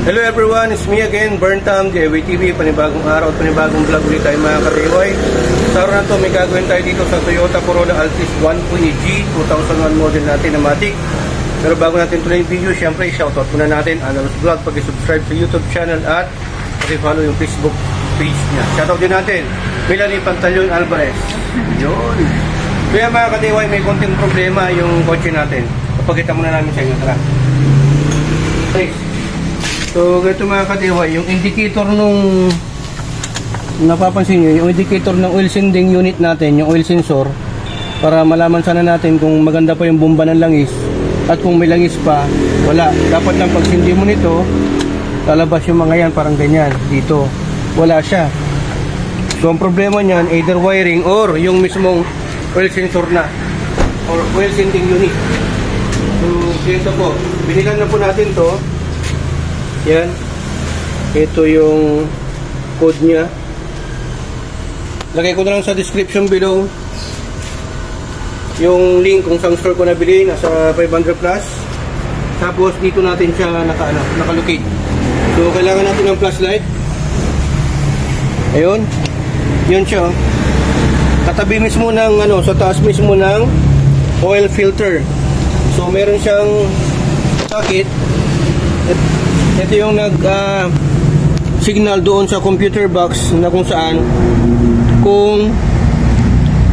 Hello everyone, it's me again, Burntam, DIY TV, panibagong araw at panibagong vlog ulit tayo mga ka-DIY. Sa araw na to, may gagawin tayo dito sa Toyota Corolla Altis 1.8G 2001 model natin na Matic. Pero bago natin tuloy yung video, syempre shoutout muna natin Analos Vlog, pag-subscribe sa YouTube channel at pag-follow yung Facebook page niya. Shoutout din natin, Melanie Pantalyon Alvarez. Yun. Kaya mga ka-DIY, may konting problema yung kotse natin. Papakita muna namin sa inyo. Tara. Okay. So, ganito mga ka-DIY, yung indicator nung napapansin nyo, yung indicator ng oil sending unit natin, yung oil sensor, para malaman sana natin kung maganda pa yung bomba ng langis at kung may langis pa, wala. Dapat lang pag sindi mo nito, lalabas yung mga yan, parang ganyan, dito. Wala siya. So, ang problema niyan, either wiring or yung mismong oil sensor na or oil sending unit. So, dito po, binilan na po natin to. Yan. Ito yung code niya. Lagay ko na lang sa description below yung link kung saan store ko nabili. Nasa 500 plus. Tapos dito natin siya nakalocate. So kailangan natin ng flashlight. Ayun. Yun siya. Katabi mismo ng sa taas mismo ng oil filter. So meron siyang socket. Ito yung signal doon sa computer box na kung saan kung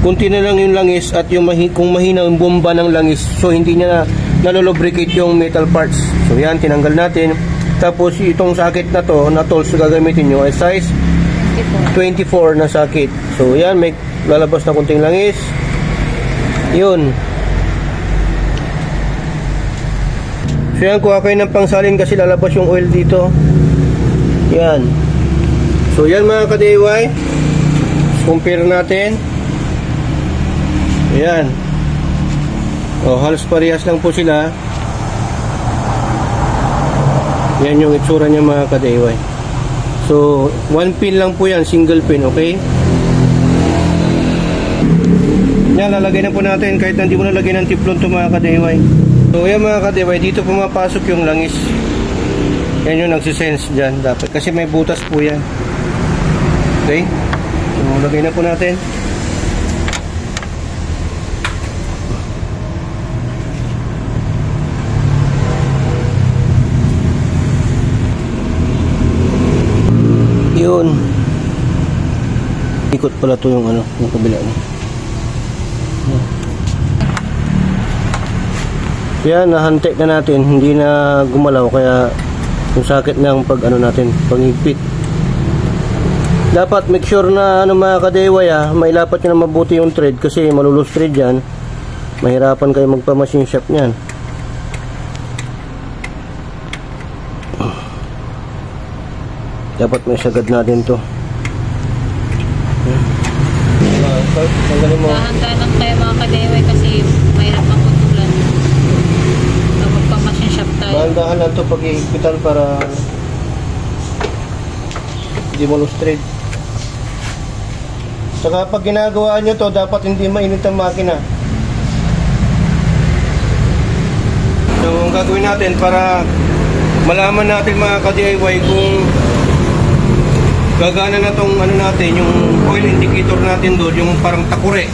kunti na lang yung langis at yung kung mahina yung bomba ng langis, so hindi niya nalolubricate yung metal parts. So yan, tinanggal natin. Tapos itong socket na to, na tools na gagamitin nyo ay size 24 na socket. So yan, may lalabas na kunting langis. Yun. So yan, kuha kayo ng pangsalin kasi lalabas yung oil dito. Yan. So yan mga ka-DIY, compare natin. Yan. O, halos parehas lang po sila. Yan yung itsura niya mga ka-DIY. So 1 pin lang po yan, single pin, okay? Yan, lalagay na po natin kahit hindi mo nalagay ng tiplon to mga ka-DIY. So yan mga ka-DIY, dito pumapasok yung langis. Yan yung nagsisense dyan dapat, kasi may butas po yan. Okay, so lagay na po natin. Yun, ikot pala to yung yung kabila niya. Yan, nahantik na natin, hindi na gumalaw, kaya yung socket ng natin, pag-higpit. Dapat make sure na mga ka-DIY, mailapat nyo na mabuti yung thread kasi malulus thread yan. Mahirapan kayo magpa-machine shop niyan. Dapat may sagad natin to. Tanggalin mo. Handa lang tayo mga ka-DIY kasi mahirap makutulan. Magpa-machine shop tayo. Dahan-dahan lang to pag-higpitan para hindi mo lose thread. Saka pag ginagawa nyo to, dapat hindi mainit ang makina. So ang gagawin natin para malaman natin mga ka-DIY kung gagana na tong natin, yung oil indicator natin doon, yung parang takure.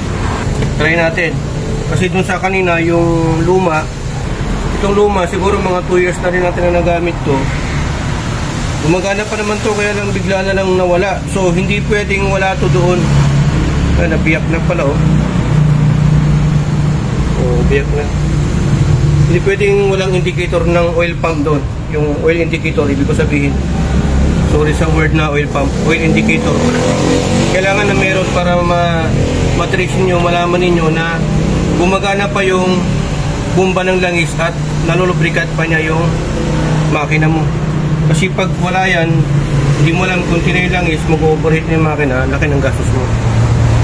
Try natin. Kasi dun sa kanina, yung luma, itong luma, siguro mga 2 years na rin natin na nagamit to. Gumagana pa naman to, kaya lang bigla na lang nawala. So hindi pwedeng wala to doon. Ay, nabiyak na pala biyak na. Hindi pwedeng walang indicator ng oil pump doon. Yung oil indicator, ibig ko sabihin, sorry sa word na oil pump, oil indicator. Kailangan na meron para matrace nyo, malaman ninyo na gumagana pa yung bomba ng langis at nalulubrikat pa niya yung makina mo. Kasi pag wala yan, hindi mo lang kung tinay langis, mag-overheat na yung makina, laki ng gastos mo.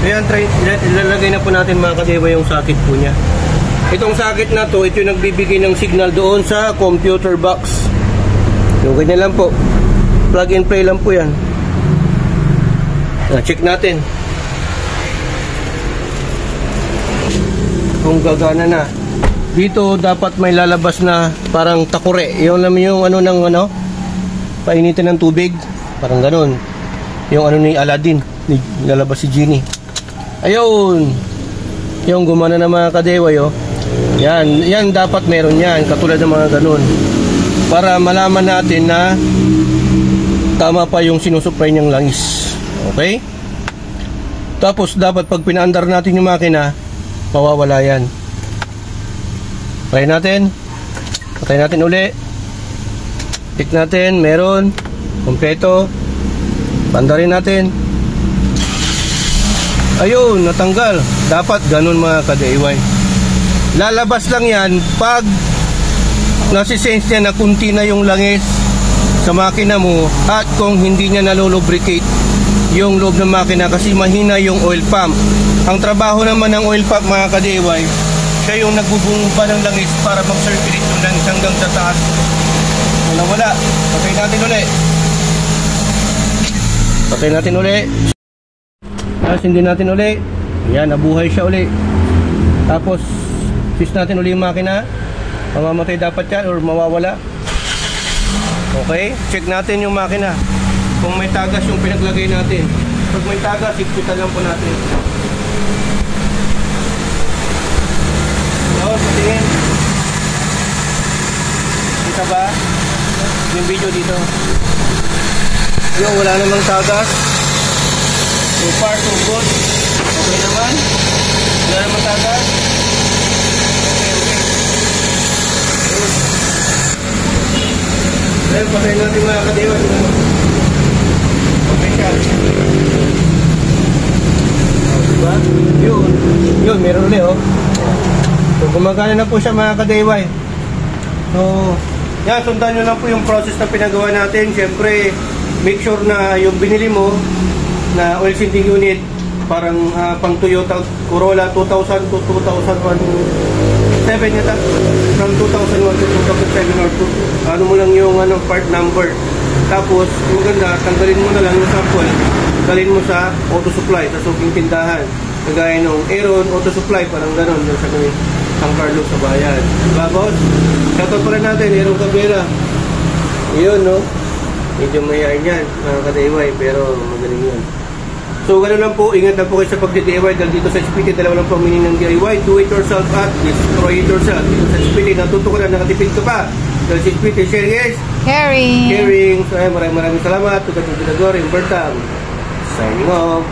Ayan, ilalagay na po natin mga ka-DIY yung socket po niya. Itong socket na to, ito yung nagbibigay ng signal doon sa computer box. Yung ganyan lang po. Plug and play lang po yan. Check natin kung gagana na. Dito dapat may lalabas na parang takure. Yung alam yung painitin ng tubig. Parang ganun. Yung ano ni Aladdin, nilalabas si Genie. Ayun. Yung gumana ng mga kadeway, oh. Yan dapat meron yan, katulad ng mga ganun. Para malaman natin na tama pa yung sinusupply niyang langis. Okay? Tapos dapat pag pinaandar natin yung makina, mawawala yan. Patay natin uli. Check natin, meron, kompleto. Pandarin natin. Ayun, natanggal. Dapat ganun mga ka-DIY. Lalabas lang yan pag nasisense niya na kunti na yung langis sa makina mo at kung hindi niya nalulubricate yung loob ng makina kasi mahina yung oil pump. Ang trabaho naman ng oil pump mga ka-DIY, siya yung nagbubumpa ng langis para mag-circulate yung langis hanggang sa taas. Wala. Patay natin uli. Tapos hindi natin uli. Yan, nabuhay siya uli. Tapos fix natin uli yung makina. Mamamatay dapat yan or mawawala. Okay, check natin yung makina kung may tagas yung pinaglagay natin. Pag may tagas, higpitan lang po natin. So, patingin. Kita ba yung video dito? Yung wala namang tagas. So far, so good. Okay naman. Wala namang tagas. Dahil patay natin mga ka-DIY. Okay siya. Diba? Yun, meron ulit, oh. So, gumagana na po siya mga ka-DIY. So, yan, sundan nyo lang po yung process na pinagawa natin. Siyempre, make sure na yung binili mo na oil sinding unit, parang pang Toyota Corolla 2000 to 2007 yata. From 2001 to 2007 or 2. Ano mo lang yung part number. Tapos, maganda, tanggalin mo na lang yung sample. Dalhin mo sa auto supply, sa suking tindahan. Kagaya nung Aeron Auto Supply, parang gano'n, dyan sa San Carlos sa bayan. Diba, boss? Shoutout pa rin natin, Aeron Cabrera. Yun, no? Medyo mayayain yan, mga ka-DIY, pero magaling yun. So, gano'n lang po, ingat lang po kayo sa pag-DIY dahil dito sa SPT, dalawa lang po ang meaning ng DIY, do it yourself at destroy it yourself. Dito sa SPT, natuto ka na, nakatipid ka pa. Dahil sa SPT, sharing is Caring. So, maraming salamat. Tugat ng Pinagor, Bertam. Signing off.